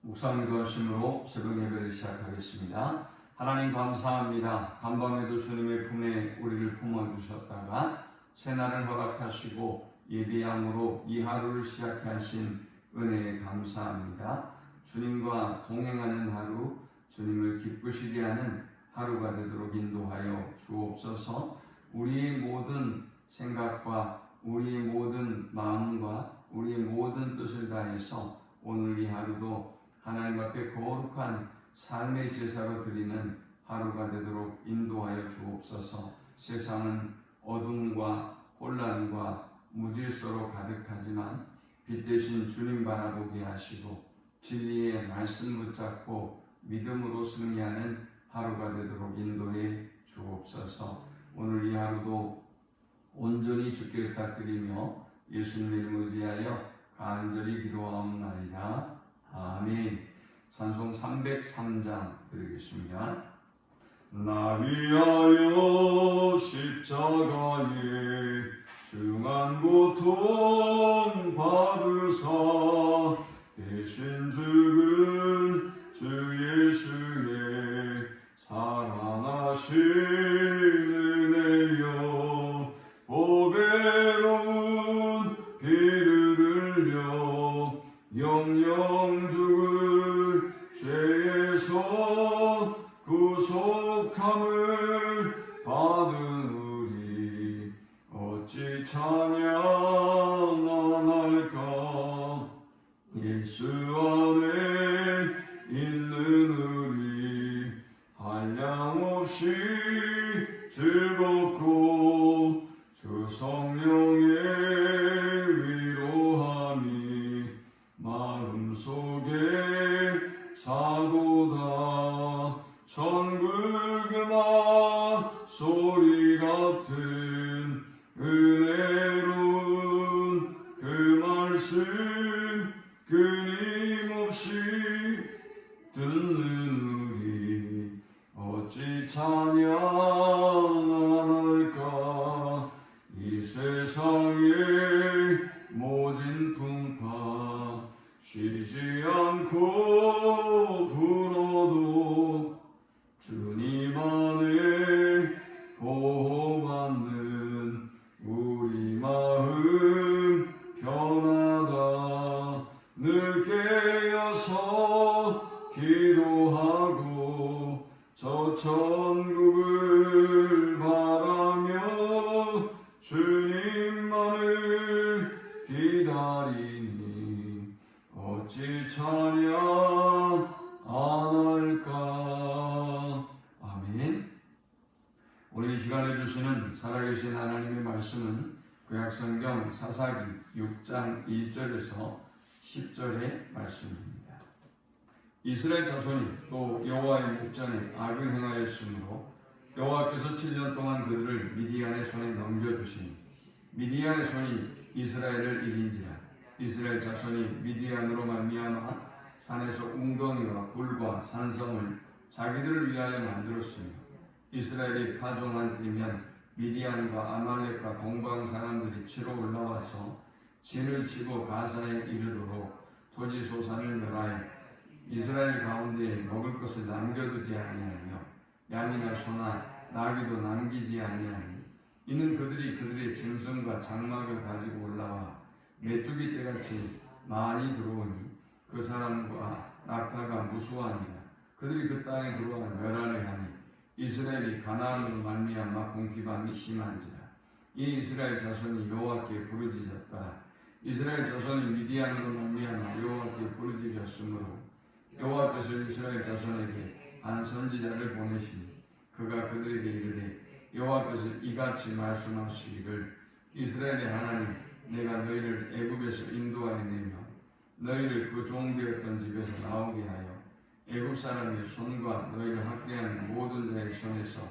묵상 기도하심으로 새벽 예배를 시작하겠습니다. 하나님 감사합니다. 간밤에도 주님의 품에 우리를 품어주셨다가 새날을 허락하시고 예비함으로 이 하루를 시작해 하신 은혜에 감사합니다. 주님과 동행하는 하루, 주님을 기쁘시게 하는 하루가 되도록 인도하여 주옵소서. 우리의 모든 생각과 우리의 모든 마음과 우리의 모든 뜻을 다해서 오늘 이 하루도 하나님 앞에 거룩한 삶의 제사로 드리는 하루가 되도록 인도하여 주옵소서. 세상은 어둠과 혼란과 무질서로 가득하지만 빛 대신 주님 바라보게 하시고 진리의 말씀 붙잡고 믿음으로 승리하는 하루가 되도록 인도해 주옵소서. 오늘 이 하루도 온전히 주께 부탁드리며 예수님을 의지하여 간절히 기도하옵나이다. 아멘. 찬송 303장 드리겠습니다. 나 위하여 십자가에 중한 고통 받으사 대신 죽은 주 예수의 사랑하신 은혜여 보배로운 피를 흘려 영영 죽을 죄에서 구속함을 받은 우리 어찌 찬양할까. 예수 안에 있는 우리 한량없이 즐겁고 주 성령의 위로함이 마음속에 사도다. 천불금아 소리 같은 은혜로운 그 말씀 끊임없이 듣는 우리 어찌 찬양할까. 이 세상의 모진 풍파 쉬지 않고 불어도 주님 안에 보호받는 우리 마음 편하다. 늘 깨어서 기도하고 저 천국을 바라며 주님만을 기다리니 어찌 찬양 안 할까. 아멘. 오늘 이 시간에 주시는 살아계신 하나님의 말씀은 구약성경 사사기 6장 1절에서 10절의 말씀입니다. 이스라엘 자손이 또 여호와의 목전에 악을 행하였으므로 여호와께서 7년 동안 그들을 미디안의 손에 넘겨주시니 미디안의 손이 이스라엘을 이긴지라. 이스라엘 자손이 미디안으로 말미암아 산에서 웅덩이와 굴과 산성을 자기들을 위하여 만들었으며 이스라엘이 파종한 때면 미디안과 아말렉과 동방 사람들이 치러 올라와서 진을 치고 가사에 이르도록 토지 소산을 멸하여 이스라엘 가운데 먹을 것을 남겨두지 아니하며 양이나 소나 나귀도 남기지 아니하니 이는 그들이 그들의 짐승과 장막을 가지고 올라와 메뚜기 떼같이 많이 들어오니 그 사람과 낙타가 무수하니라. 그들이 그 땅에 들어와 멸하려 하니 이스라엘이 가나안으로 말미암아 궁핍함이 심한지라. 이 이스라엘 자손이 여호와께 부르짖었다. 이스라엘 자손이 미디안으로 말미암아 여호와께 부르짖었으므로 여호와께서 이스라엘 자손에게 한 선지자를 보내시니 그가 그들에게 이르되 여호와께서 이같이 말씀하시기를 이스라엘의 하나님 내가 너희를 애굽에서 인도하여 내며 너희를 그 종되었던 집에서 나오게 하여 애굽 사람의 손과 너희를 학대하는 모든 자의 손에서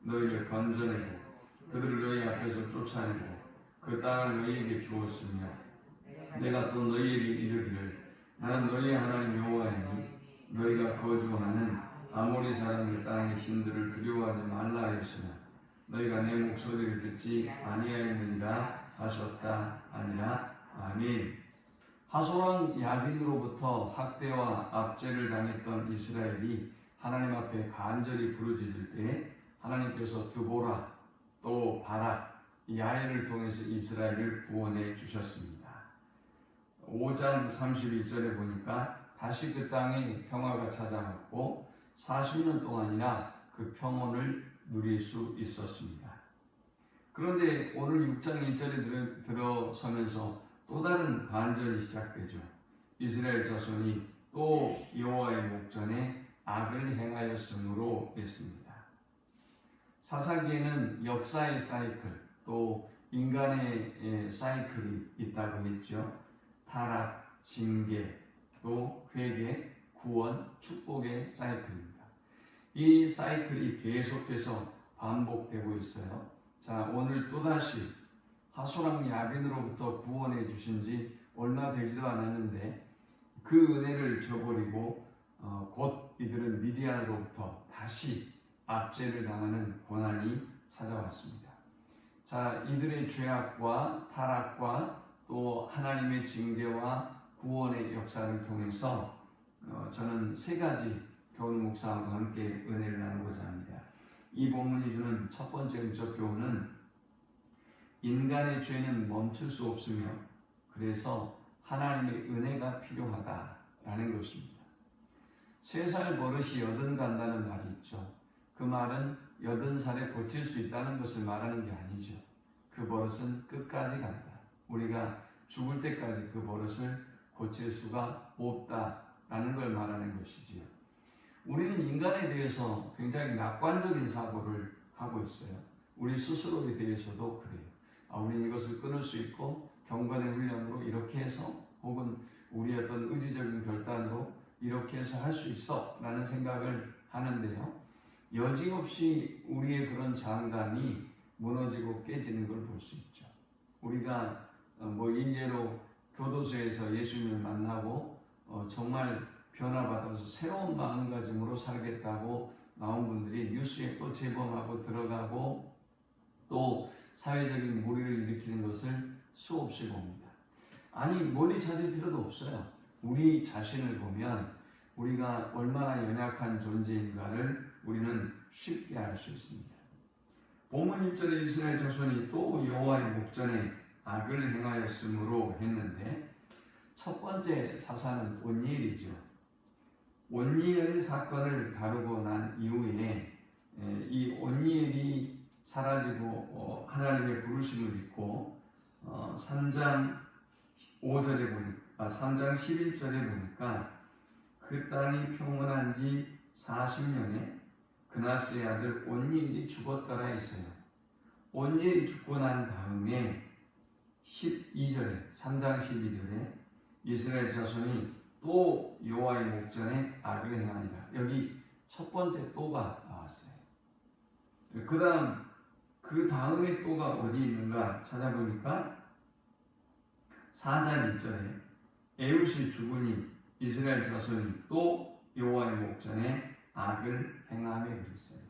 너희를 건져내고 그들을 너희 앞에서 쫓아내고 그 땅을 너희에게 주었으며 내가 또 너희에게 이르기를 나는 너희의 하나님 여호와이니 너희가 거주하는 아모리 사람의 땅의 신들을 두려워하지 말라 하였으나 너희가 내 목소리를 듣지 아니하였느니라 하셨다 하니라. 아멘. 하소랑 야빈으로부터 학대와 압제를 당했던 이스라엘이 하나님 앞에 간절히 부르짖을 때 하나님께서 드보라 또 바락, 야엘을 통해서 이스라엘을 구원해 주셨습니다. 5장 31절에 보니까 다시 그 땅에 평화가 찾아왔고 40년 동안이나 그 평온을 누릴 수 있었습니다. 그런데 오늘 6장 1절에 들어서면서 또 다른 반전이 시작되죠. 이스라엘 자손이 또 여호와의 목전에 악을 행하였으므로 했습니다. 사사기에는 역사의 사이클, 또 인간의 사이클이 있다고 했죠. 타락, 징계, 또 회개, 구원, 축복의 사이클입니다. 이 사이클이 계속해서 반복되고 있어요. 자, 오늘 또다시 하소랑 야빈으로부터 구원해 주신 지 얼마 되지도 않았는데 그 은혜를 저버리고 곧 이들은 미디안으로부터 다시 압제를 당하는 고난이 찾아왔습니다. 자, 이들의 죄악과 타락과 또 하나님의 징계와 구원의 역사를 통해서 저는 세 가지 교훈 묵상과 함께 은혜를 나누고자 합니다. 이 본문이 주는 첫 번째 음적 교훈은 인간의 죄는 멈출 수 없으며 그래서 하나님의 은혜가 필요하다라는 것입니다. 3살 버릇이 80 간다는 말이 있죠. 그 말은 80살에 고칠 수 있다는 것을 말하는 게 아니죠. 그 버릇은 끝까지 간다. 우리가 죽을 때까지 그 버릇을 고칠 수가 없다라는 걸 말하는 것이지요. 우리는 인간에 대해서 굉장히 낙관적인 사고를 하고 있어요. 우리 스스로에 대해서도 그래요. 우리는 이것을 끊을 수 있고 경건의 훈련으로 이렇게 해서 혹은 우리의 어떤 의지적인 결단으로 이렇게 해서 할 수 있어 라는 생각을 하는데요. 여지없이 우리의 그런 장단이 무너지고 깨지는 걸 볼 수 있죠. 우리가 인예로 교도소에서 예수님을 만나고 정말 변화받아서 새로운 마음가짐으로 살겠다고 나온 분들이 뉴스에 또 재범하고 들어가고 또 사회적인 무리를 일으키는 것을 수없이 봅니다. 아니, 멀리 찾을 필요도 없어요. 우리 자신을 보면 우리가 얼마나 연약한 존재인가를 우리는 쉽게 알 수 있습니다. 본문 1절에 이스라엘 자손이 또 여호와의 목전에 악을 행하였으므로 했는데 첫 번째 사사는 온니엘이죠. 온니엘 사건을 다루고 난 이후에 이 온니엘이 사라지고 하나님의 부르심을 입고 3장 11절에 보니까 그 땅이 평온한 지 40년에 그나스의 아들 온니엘이 죽었더라 했어요. 온니엘이 죽고 난 다음에 3장 12절에 이스라엘 자손이 또 여호와의 목전에 악을 행하니라. 여기 첫 번째 또가 나왔어요. 그 다음에 또가 어디 있는가 찾아보니까 4장 1절에 에웃이 죽으니 이스라엘 자손이 또 여호와의 목전에 악을 행하며 그랬어요.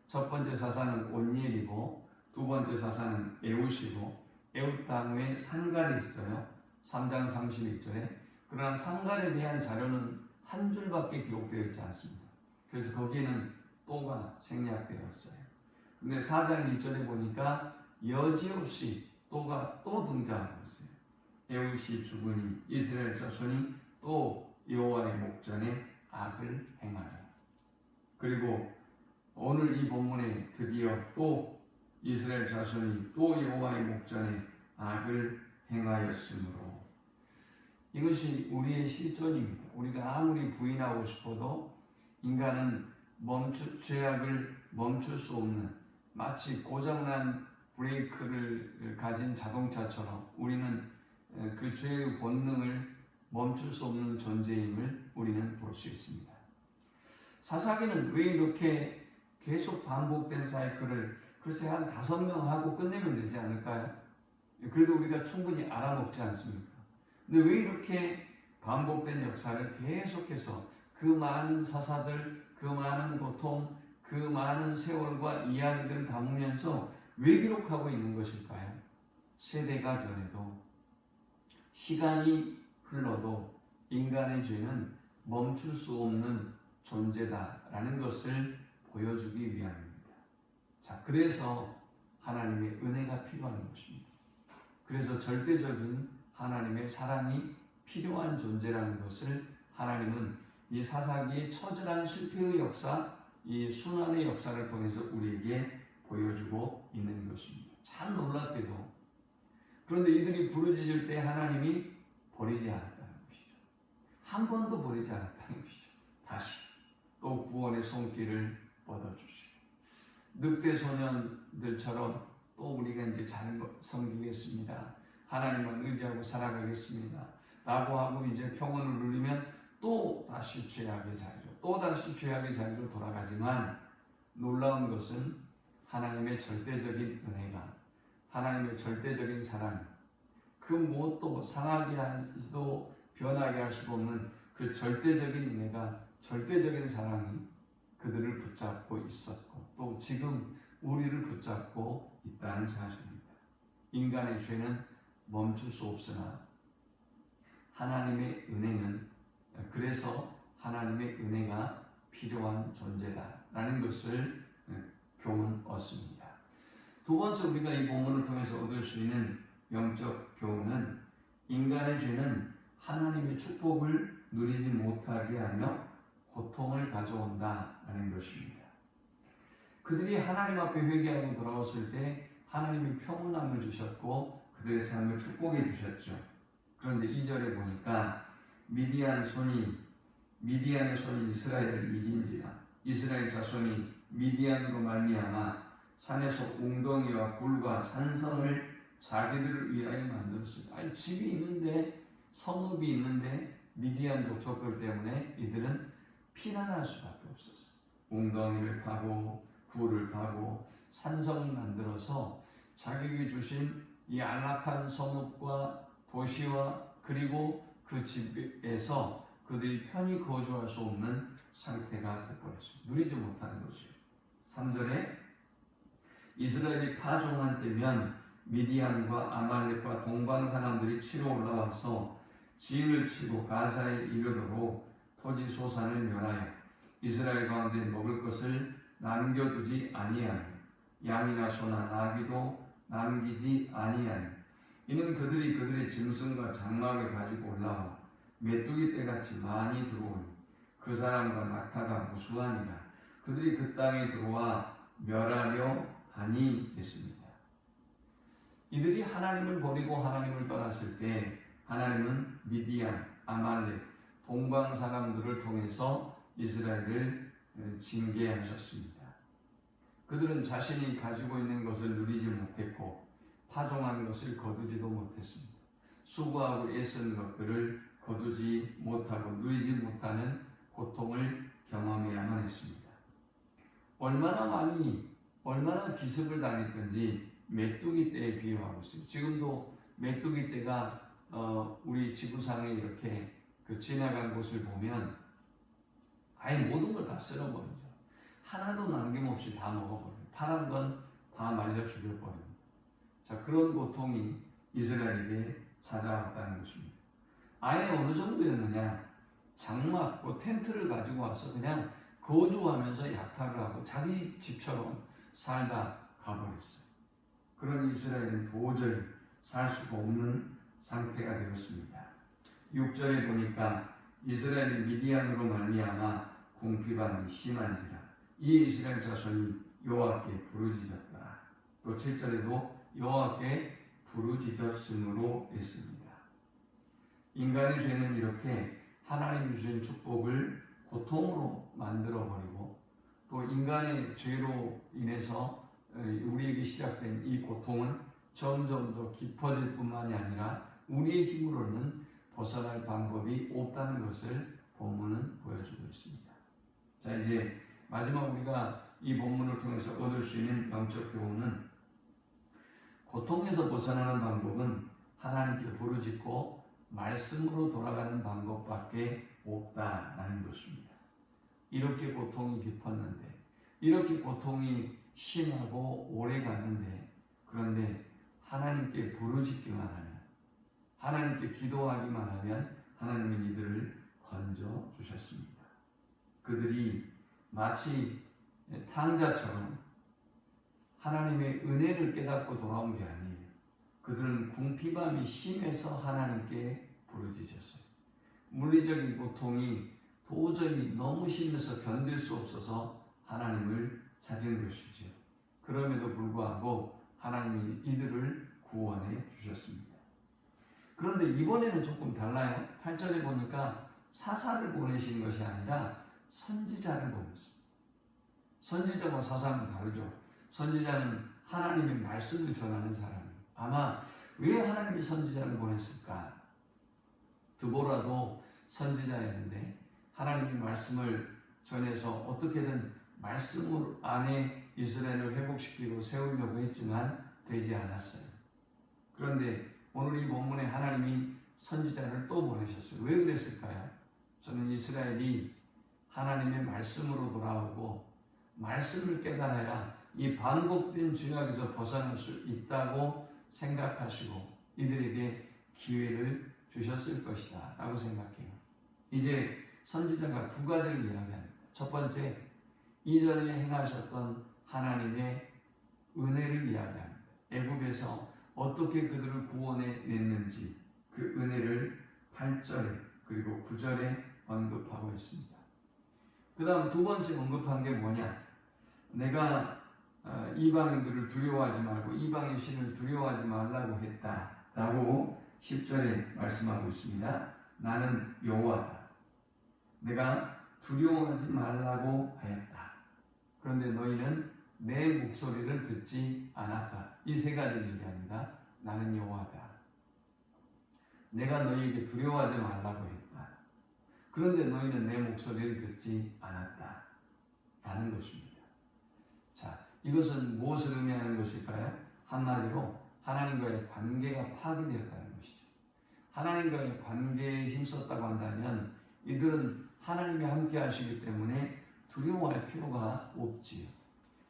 첫 번째 사사는 온니엘이고 두 번째 사사는 에웃이고 에웃 다음에 산갈이 있어요. 3장 31절에. 그러나 산갈에 대한 자료는 한 줄밖에 기록되어 있지 않습니다. 그래서 거기에는 또가 생략되었어요. 근데 4장 1절에 보니까 여지없이 또가 또 등장하고 있어요. 에웃이 죽으니 이스라엘 자손이 또 여호와의 목전에 악을 행하라. 그리고 오늘 이 본문에 드디어 또 이스라엘 자손이 또 여호와의 목전에 악을 행하였으므로. 이것이 우리의 실존입니다. 우리가 아무리 부인하고 싶어도 인간은 죄악을 멈출 수 없는, 마치 고장난 브레이크를 가진 자동차처럼 우리는 그 죄의 본능을 멈출 수 없는 존재임을 우리는 볼 수 있습니다. 사사기는 왜 이렇게 계속 반복된 사이클을 글쎄 한 5명 하고 끝내면 되지 않을까요? 그래도 우리가 충분히 알아먹지 않습니까? 근데 왜 이렇게 반복된 역사를 계속해서 그 많은 사사들, 그 많은 고통, 그 많은 세월과 이야기들을 담으면서 왜 기록하고 있는 것일까요? 세대가 변해도, 시간이 흘러도 인간의 죄는 멈출 수 없는 존재다라는 것을 보여주기 위함입니다. 자, 그래서 하나님의 은혜가 필요한 것입니다. 그래서 절대적인 하나님의 사랑이 필요한 존재라는 것을 하나님은 이 사사기의 처절한 실패의 역사, 이 순환의 역사를 통해서 우리에게 보여주고 있는 것입니다. 참 놀랍게도 그런데 이들이 부르짖을 때 하나님이 버리지 않았다는 것이죠. 한 번도 버리지 않았다는 것이죠. 다시 또 구원의 손길을 뻗어주시고 늑대 소년들처럼 또 우리가 이제 잘 섬기겠습니다. 하나님만 의지하고 살아가겠습니다. 라고 하고 이제 평온을 누리면 또 다시 죄악의 자리로 또 다시 죄악의 자리로 돌아가지만 놀라운 것은 하나님의 절대적인 은혜가 하나님의 절대적인 사랑 그 무엇도 상하게 하지도 변하게 할 수 없는 그 절대적인 은혜가 절대적인 사랑이 그들을 붙잡고 있었고 또 지금 우리를 붙잡고 있다는 사실입니다. 인간의 죄는 멈출 수 없으나 하나님의 은혜는 그래서 하나님의 은혜가 필요한 존재다라는 것을 교훈 얻습니다. 두 번째 우리가 이 본문을 통해서 얻을 수 있는 영적 교훈은 인간의 죄는 하나님의 축복을 누리지 못하게 하며 고통을 가져온다라는 것입니다. 그들이 하나님 앞에 회개하고 돌아왔을 때 하나님이 평온함을 주셨고 그들의 삶을 축복해 주셨죠. 그런데 2절에 보니까 미디안의 손이 이스라엘을 이긴지라 이스라엘 자손이 미디안으로 말미암아 산에서 웅덩이와 굴과 산성을 자기들을 위하여 만들었습니다. 아니, 집이 있는데 성읍이 있는데 미디안 족속들 때문에 이들은 피난할 수밖에 없었어요. 웅덩이를 파고 굴을 파고 산성을 만들어서 자기에게 주신 이 안락한 성읍과 도시와 그리고 그 집에서 그들이 편히 거주할 수 없는 상태가 되어버렸어요. 누리지 못하는 것이에요. 3절에 이스라엘이 파종한 때면 미디안과 아말렉과 동방 사람들이 치러 올라와서 진을 치고 가사에 이르도록 토지 소산을 멸하여 이스라엘 가운데 먹을 것을 남겨두지 아니하며 양이나 소나 나귀도 남기지 아니하며 이는 그들이 그들의 짐승과 장막을 가지고 올라와 메뚜기 떼같이 많이 들어오니 그 사람과 낙타가 무수하니라 그들이 그 땅에 들어와 멸하려 하니 했습니다. 이들이 하나님을 버리고 하나님을 떠났을 때 하나님은 미디안, 아말렉, 동방 사람들을 통해서 이스라엘을 징계하셨습니다. 그들은 자신이 가지고 있는 것을 누리지 못했고 파종한 것을 거두지도 못했습니다. 수고하고 애쓴 것들을 거두지 못하고 누리지 못하는 고통을 경험해야만 했습니다. 얼마나 기습을 당했든지 메뚜기 떼에 비유하고 있습니다. 지금도 메뚜기 떼가 우리 지구상에 이렇게 지나간 곳을 보면 아예 모든 걸 다 쓸어버리죠. 하나도 남김없이 다 먹어버려요. 파란 건 다 말려 죽여버립니다. 자, 그런 고통이 이스라엘에게 찾아왔다는 것입니다. 아예 어느 정도였느냐? 장막, 텐트를 가지고 와서 그냥 거주하면서 약탈을 하고 자기 집처럼 살다 가버렸어요. 그런 이스라엘은 도저히 살 수가 없는 상태가 되었습니다. 6절에 보니까 이스라엘이 미디안으로 말미암아 궁핍함이 심한지라 이 이스라엘 자손이 여호와께 부르짖었더라. 또 7절에도 여호와께 부르짖었으므로 했습니다. 인간의 죄는 이렇게 하나님이 주신 축복을 고통으로 만들어버리고 또 인간의 죄로 인해서 우리에게 시작된 이 고통은 점점 더 깊어질 뿐만이 아니라 우리의 힘으로는 벗어날 방법이 없다는 것을 본문은 보여주고 있습니다. 자, 이제 마지막 우리가 이 본문을 통해서 얻을 수 있는 영적 교훈은 고통에서 벗어나는 방법은 하나님께 부르짖고 말씀으로 돌아가는 방법밖에 없다라는 것입니다. 이렇게 고통이 깊었는데 이렇게 고통이 심하고 오래 갔는데 그런데 하나님께 부르짖기만 하면 하나님께 기도하기만 하면 하나님은 이들을 건져 주셨습니다. 그들이 마치 탕자처럼 하나님의 은혜를 깨닫고 돌아온 게 아니에요. 그들은 궁핍함이 심해서 하나님께 부르짖었어요. 물리적인 고통이 도저히 너무 심해서 견딜 수 없어서 하나님을 찾은 것이죠. 그럼에도 불구하고 하나님이 이들을 구원해 주셨습니다. 그런데 이번에는 조금 달라요. 8절에 보니까 사사를 보내신 것이 아니라 선지자를 보냈어요. 선지자와 사사는 다르죠. 선지자는 하나님의 말씀을 전하는 사람이에요. 아마 왜 하나님이 선지자를 보냈을까? 드보라도 선지자였는데 하나님의 말씀을 전해서 어떻게든 말씀 안에 이스라엘을 회복시키고 세우려고 했지만 되지 않았어요. 그런데 오늘 이 본문에 하나님이 선지자를 또 보내셨어요. 왜 그랬을까요? 저는 이스라엘이 하나님의 말씀으로 돌아오고 말씀을 깨달아야 이 반복된 죄악에서 벗어날 수 있다고 생각하시고 이들에게 기회를 주셨을 것이다 라고 생각해요. 이제 선지자가 두 가지를 이야기합니다. 첫 번째, 이전에 행하셨던 하나님의 은혜를 이야기합니다. 애굽에서 어떻게 그들을 구원해 냈는지 그 은혜를 8절에 그리고 9절에 언급하고 있습니다. 그 다음 두 번째 언급한 게 뭐냐? 내가 이방인들을 두려워하지 말고 이방의 신을 두려워하지 말라고 했다라고 10절에 말씀하고 있습니다. 나는 여호와다. 내가 두려워하지 말라고 하였다. 그런데 너희는 내 목소리를 듣지 않았다. 이 세 가지를 얘기합니다. 나는 여호와다. 내가 너희에게 두려워하지 말라고 했다. 그런데 너희는 내 목소리를 듣지 않았다. 라는 것입니다. 자, 이것은 무엇을 의미하는 것일까요? 한마디로 하나님과의 관계가 파괴되었다는 것이죠. 하나님과의 관계에 힘썼다고 한다면 이들은 하나님이 함께 하시기 때문에 두려워할 필요가 없지요.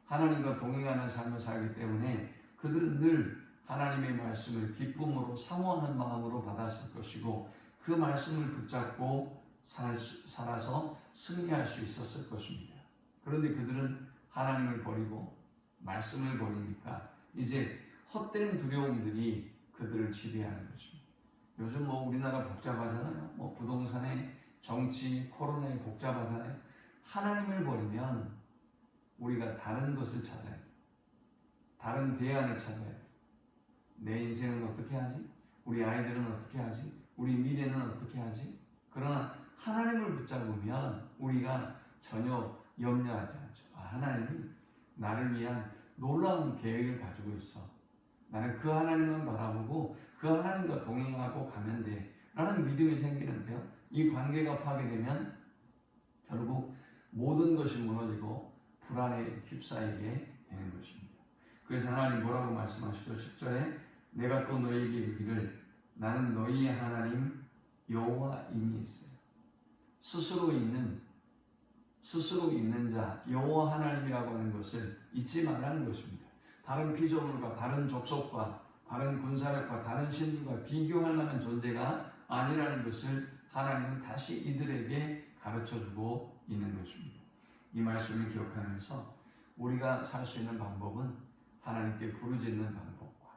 하나님과 동행하는 삶을 살기 때문에 그들은 늘 하나님의 말씀을 기쁨으로 사모하는 마음으로 받았을 것이고 그 말씀을 붙잡고 살아서 승리할 수 있었을 것입니다. 그런데 그들은 하나님을 버리고 말씀을 버리니까 이제 헛된 두려움들이 그들을 지배하는 것입니다. 요즘 우리나라 복잡하잖아요. 부동산에 정치, 코로나에 복잡하잖아요. 하나님을 버리면 우리가 다른 것을 찾아야 돼요. 다른 대안을 찾아야 돼요. 내 인생은 어떻게 하지? 우리 아이들은 어떻게 하지? 우리 미래는 어떻게 하지? 그러나 하나님을 붙잡으면 우리가 전혀 염려하지 않죠. 하나님이 나를 위한 놀라운 계획을 가지고 있어. 나는 그 하나님만 바라보고 그 하나님과 동행하고 가면 돼. 라는 믿음이 생기는데요. 이 관계가 파괴되면 결국 모든 것이 무너지고 불안에 휩싸이게 되는 것입니다. 그래서 하나님 뭐라고 말씀하시죠? 10절에 내가 또 너희에게 이르기를 나는 너희의 하나님 여호와이니 있어요. 스스로 있는 자 여호와 하나님이라고 하는 것을 잊지 말라는 것입니다. 다른 피조물과 다른 족속과 다른 군사력과 다른 신들과 비교할 만한 존재가 아니라는 것을 하나님은 다시 이들에게 가르쳐주고 있는 것입니다. 이 말씀을 기억하면서 우리가 살 수 있는 방법은 하나님께 부르짖는 방법과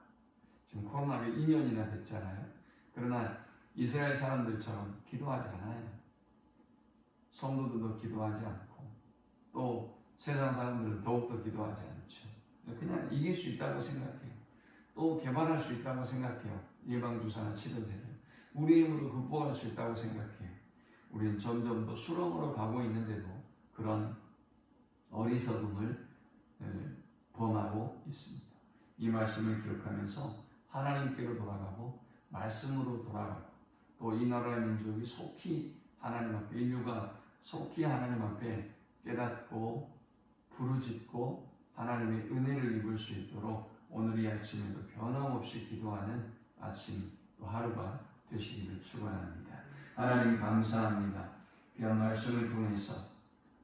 지금 코로나가 2년이나 됐잖아요. 그러나 이스라엘 사람들처럼 기도하지 않아요. 성도들도 기도하지 않고 또 세상 사람들은 더욱더 기도하지 않죠. 그냥 이길 수 있다고 생각해요. 또 개발할 수 있다고 생각해요. 예방주사나 치료제를 우리 힘으로 극복할 수 있다고 생각해요. 우리는 점점 더 수렁으로 가고 있는데도 그런 어리석음을 범하고 있습니다. 이 말씀을 기억하면서 하나님께로 돌아가고 말씀으로 돌아가고 또 이 나라의 민족이 속히 하나님 앞에 인류가 속히 하나님 앞에 깨닫고 부르짖고 하나님의 은혜를 입을 수 있도록 오늘 이 아침에도 변함없이 기도하는 아침 또 하루가 되시기를 축원합니다. 하나님 감사합니다. 귀한 말씀을 통해서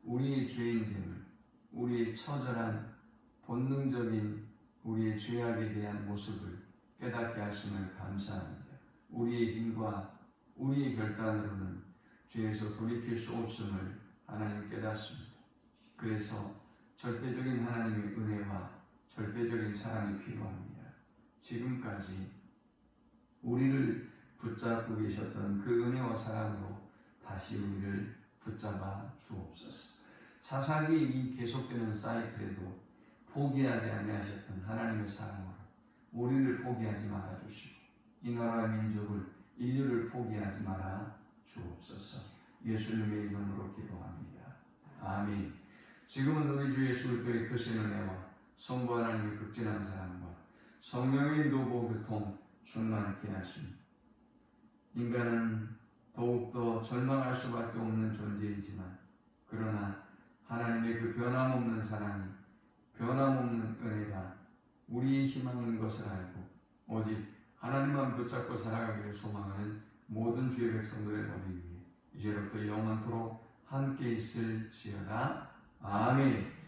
우리의 죄인됨을 우리의 처절한 본능적인 우리의 죄악에 대한 모습을 깨닫게 하심을 감사합니다. 우리의 힘과 우리의 결단으로는 죄에서 돌이킬 수 없음을 하나님 깨닫습니다. 그래서 절대적인 하나님의 은혜와 절대적인 사랑이 필요합니다. 지금까지 우리를 붙잡고 계셨던 그 은혜와 사랑으로 다시 우리를 붙잡아 주옵소서. 사사기 이 계속되는 사이클에도 포기하지 아니하셨던 하나님의 사랑으로 우리를 포기하지 말아 주시고 이 나라와 민족을 인류를 포기하지 말아 주옵소서. 예수님의 이름으로 기도합니다. 아멘. 지금은 우리 주 예수 그리스도의 크신 은혜와 성부 하나님의 극진한 사랑과 성령의 인도보 교통 충만케 하심. 인간은 더욱더 절망할 수밖에 없는 존재이지만 그러나 하나님의 그 변함없는 사랑이 변함없는 은혜가 우리의 희망인 것을 알고 오직 하나님만 붙잡고 살아가기를 소망하는 모든 주의 백성들의 머리 위에 이제부터 영원토록 함께 있을지어다. 아멘.